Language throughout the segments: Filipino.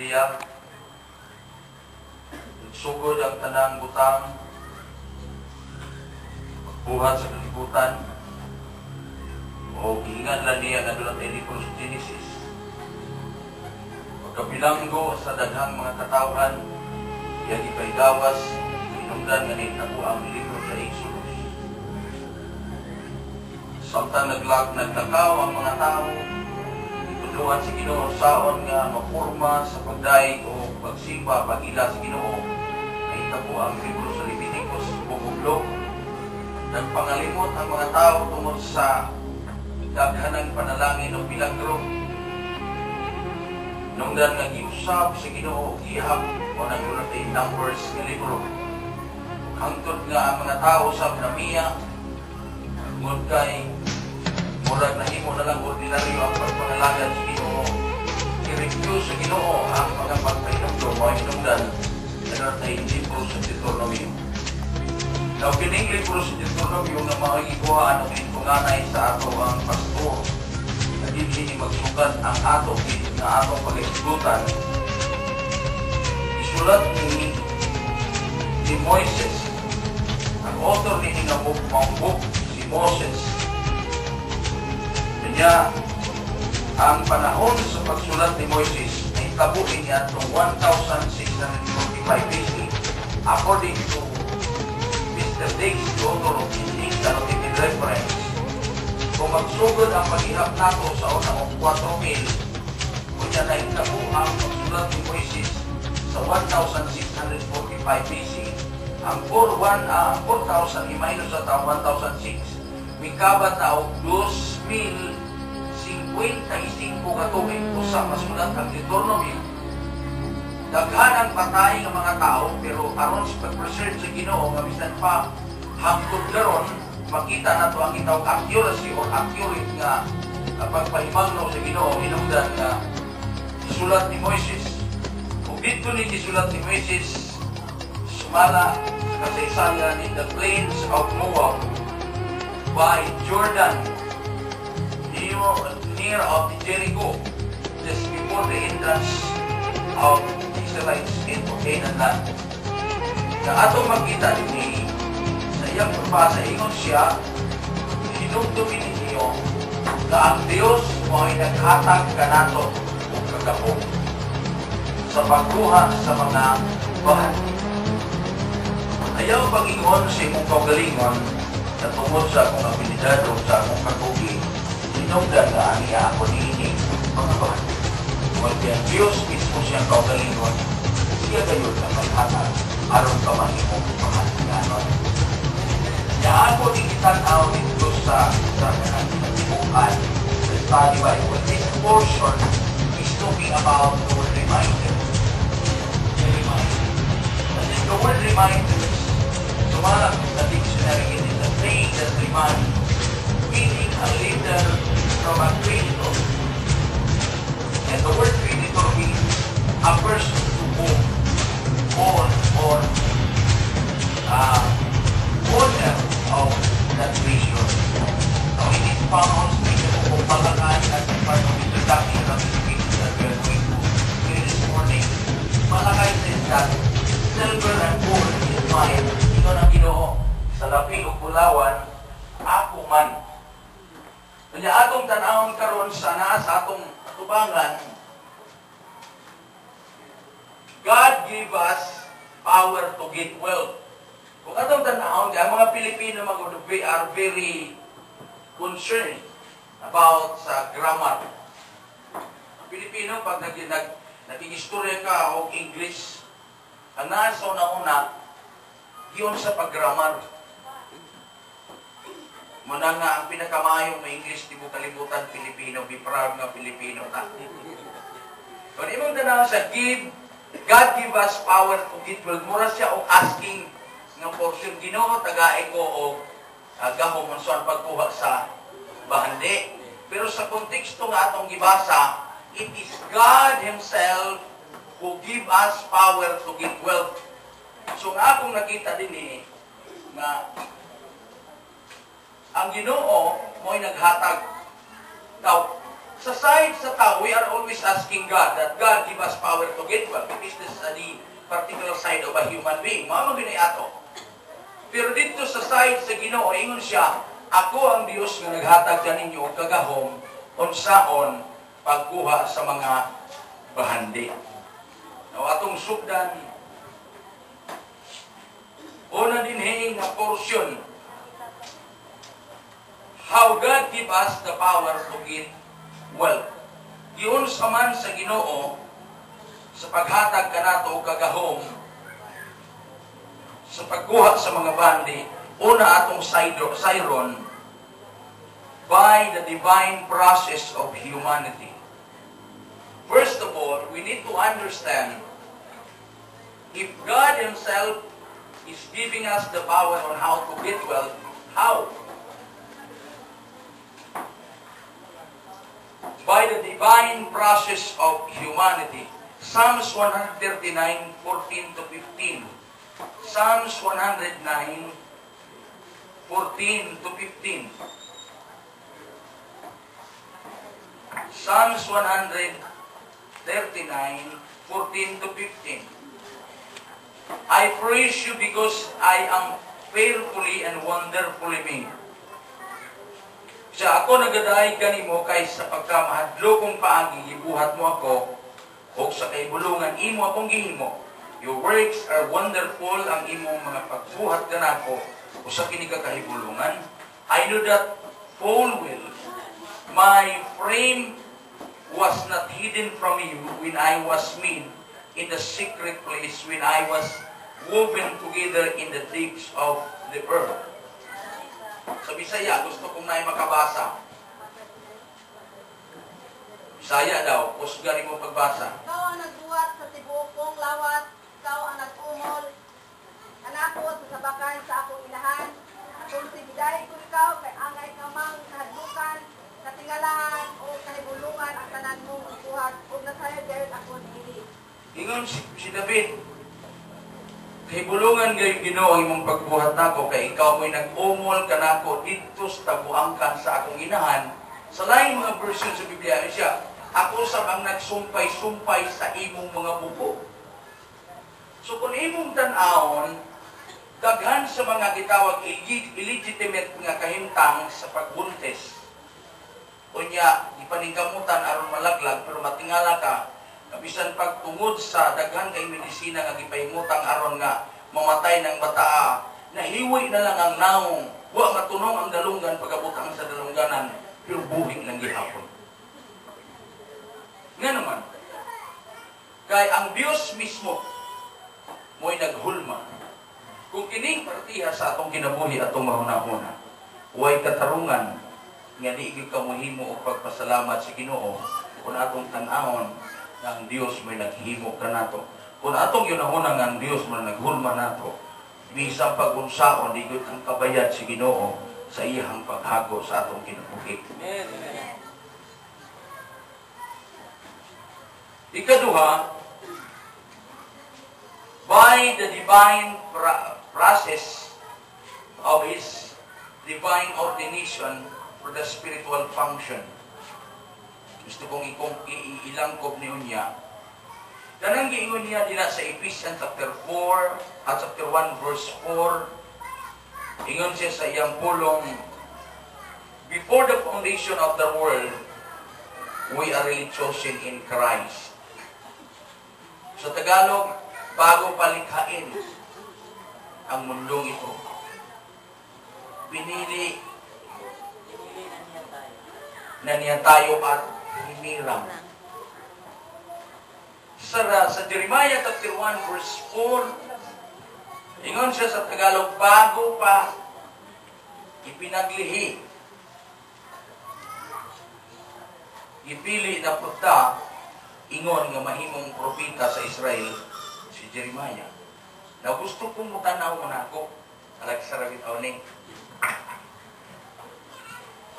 Biblia, sugod ang tanang butang, buhat sa kalibutan, o giingan lang niya nga doon ang libro sa Genesis. Pagkabilanggo sa daghang mga katawhan, yan ipaigawas, inungdan nga nitabo ang libro sa Exodus. Samtang naglakaw ang mga tao, ituluan si Ginoo saon nga mapurma sa pagdaig o pagsimba, pag-ila si Ginoo, nahitabo ang libro sa Leviticus, bubuglo. Nagpangalimot ang mga tao tungod sa daghanang panalangin o milagro. Nungdan nga giusab si Ginoo gihap o nang ulatay Numbers nga libro. Hangtod nga ang mga tao sa namiya tungod kay murag nahimo na lang ordinaryo ang pagpangalagan sa Ginoo. I-refuse sa Ginoo ang mga pagpainomdo o hinungdan na ulatay libro sa Deuteronomy. Now, kining libro sa Deuteronomy nga makikikuhaan ng intunganay sa ato ang pastor na hindi magsukat ang ato na atong pag-isgutan. Isulat ni Moises, ang author ni nga book, si Moses. Kanya, ang panahon sa pagsulat ni Moises ay tabuin niya itong 1645 BC according to the days, the author of English, in reference. Kung magsugod ang paghihap nato sa unang 4,000, kunya na itabo ang pagsulat ni Moises sa 1645 BC. Ang 4,000 i-minus sa taong 1,006, may kabat na 2,055 katuig o sa masulat ang Deuteronomy. Daghan ang patay ng mga tao, pero aron sa pag-preserve sa Ginoo, nga bisan pa hangtod karon makita na to ang itawag accuracy or accurate nga pagpahimangno sa Ginoo, hinungdan nga sulat ni Moises. Kung dito ni sulat ni Moises, sumala sa kasaysayan in the plains of Moab by Jordan, near of Jericho, just before the entrance of Israelites into Canaan land. Na atong makita din sa iyang pagpasa, ingon siya, hinugtumi ninyo na ang Diyos mo ay naghatag kanato o kagapong sa pagkuha sa mga bahan. Ayaw pag-ingon sa imong kaugalingon na tungod sa akong abilidad o sa akong kakugi, hinugdan na aniya ako niinig mga bahan. Kung ang Diyos mismo siyang kaugalingon, siya gayon na maghatag aron ka mahimong pangatiganon. Kaya ako din itanaw dito sa kanang pinatibukan sa study Bible. This portion is talking about the word reminder. The reminder. And then the word reminder, sumalak sa dictionary, it is a thing that reminds, meaning a leader from a creditor. And the word creditor means a person to whom or owner of that vision. So it is found on scripture kung pagkakaan at part of introduction of the scripture that we are going to hear this morning. Malakay says that silver and gold is mine. Ito na Ginoo sa lapi o pulawan, ako man. Kanya atong tanawon karon sa atong atubangan, God give us power to get wealth. Kung atong tanawon, ang mga Pilipino are very concerned about sa grammar. Ang Pilipino, pag nag-istorya ka o English, ang nasa una-una, yun sa pag-grammar. Muna nga, ang pinakamayong may English, di mo kalimutan Pilipino, be proud nga Pilipino na. Kung imong tanawon sa give, God give us power to get wealth. Mura siya o asking nga portion, Ginoo tagaay ko o gahom sa pagkuha sa bahandi. Pero sa konteksto nga atong gibasa, it is God Himself who give us power to get wealth. So nga akong nakita din nga ang Ginoo mo'y naghatag. Now, sa side sa tao, we are always asking God that God give us power to get well because this is the particular side of a human being. Mao man ato. Pero dito sa side sa Ginoo ingon siya, ako ang Dios nga naghatag kaninyo og kagahom unsaon pagkuha sa mga bahandi. Now atong sugdan una dinhi nga portion, how God give us the power to get wealth. Giun sa man sa Ginoo sa paghatag kanato og kagahom sa pagkuha sa mga bandi, una atong sayron by the divine process of humanity. First of all, we need to understand if God Himself is giving us the power on how to get wealth, how? By the divine process of humanity. Psalms 139, 14 to 15. Psalms 109, 14 to 15. Psalms 139, 14 to 15. I praise you because I am fearfully and wonderfully made. Sa ako nagadahay kanimo kay sa pagkamahadlo kong paagi, gibuhat mo ako, o sa kaibulungan imo akong gihimo. Your works are wonderful, ang imong mga pagbuhat kanako, o sa kini kahibulungan. I know that full well. My frame was not hidden from you when I was made in the secret place, when I was woven together in the depths of the earth. Sa Bisaya, gusto kong na makabasa. Bisaya daw, kusgarin mo pagbasa. Ikaw ang nagbuhat sa tibuok kong lawat, ikaw ang nag-umol, anako sa sabakan sa akong inahan, kung sibiday ko ikaw, kay angay kamang nahadlukan, katingalahan o kahibulungan ang tanan mong buhat, kung nasaya dahil ako nili. Ingon si David, kahibulungan gayon Ginoo ang imong pagbuhat nako, kay ikaw mo'y nag-umol kanako dito sa tabuangkan sa akong inahan. Sa lain mga version sa Biblia siya, ako sa ang nagsumpay-sumpay sa imong mga buko. So kung imong tan-awon, daghan sa mga gitawag illegitimate nga kahimtang sa pagbuntis. Unya, ipaningkamutan aron malaglag, pero matingala ka, bisan pagtungod sa daghan kay medisina nga gipahimutang aron nga mamatay ng bata, nahiwi na lang ang naong, wa matunong ang dalunggan pagabutang sa dalungganan, pero buhing lang gihapon. Nga naman, kay ang Diyos mismo mo'y naghulma. Kung kining partiha sa atong kinabuhi atong mahuna-huna, huwag katarungan nga di kamuhimo o pagpasalamat sa Ginoo kung atong tan-awon nga ang Diyos may naghimo ka nato. Kung atong yunahuna nga ang Diyos may naghulma nato, bisang pag-unsaon, di ang kabayad sa Ginoo sa iyang paghago sa atong kinabuhi. Amen. Ikaduha, by the divine process of His divine ordination for the spiritual function. Gusto kong ilangkob ni Unya. Kanang giingon niya dina sa Ephesians chapter 4 at chapter 1 verse 4. Ingon siya sa iyang pulong, before the foundation of the world, we are really chosen in Christ. Sa Tagalog, bago palikhain ang mundong ito, pinili na niya tayo at hinirang. Sa Jeremiah chapter 1 verse 4, ingon siya sa Tagalog, bago pa ipinaglihi, ipili na puta, ingon nga mahimong propeta sa Israel, si Jeremiah. Na gusto kong mutanaw mo na ako, alag sa rabit awning.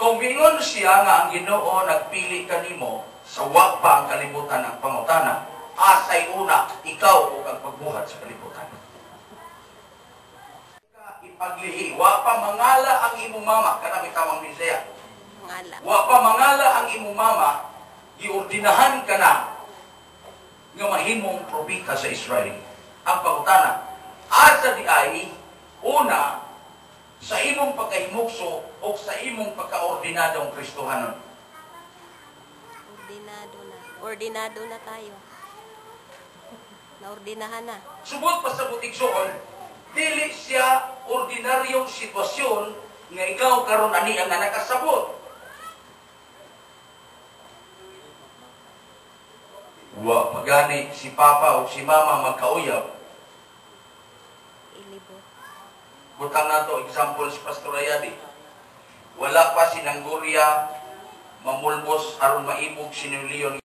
Kung bingon siya nga ang Ginoo nagpili kanimo sa wa pa ang kalibutan ng pangutana, asay una, ikaw o kang pagbuhat sa kalibutan. Ipaglihi, wa pa mangala ang imong mama, kanang itamang Bisaya. Wa pa mangala ang imong mama, iordinahan ka na nga mahimong propita sa Israel. Ang pangutana, asa di ay una sa imong pagkahimugso o sa imong pagkaordinadong Kristohanon? Ordinado na tayo. Naordinahan na. Subot pa sa butigsoon, dili siya ordinaryong sitwasyon nga ikaw karon ani ang nakasabot. Wa pagani si Papa o si Mama magkauyab. Ilibot. Butang nato example si Pastor Ayadi. Wala pa si Nanggurya mamulbos aron maibog si Leon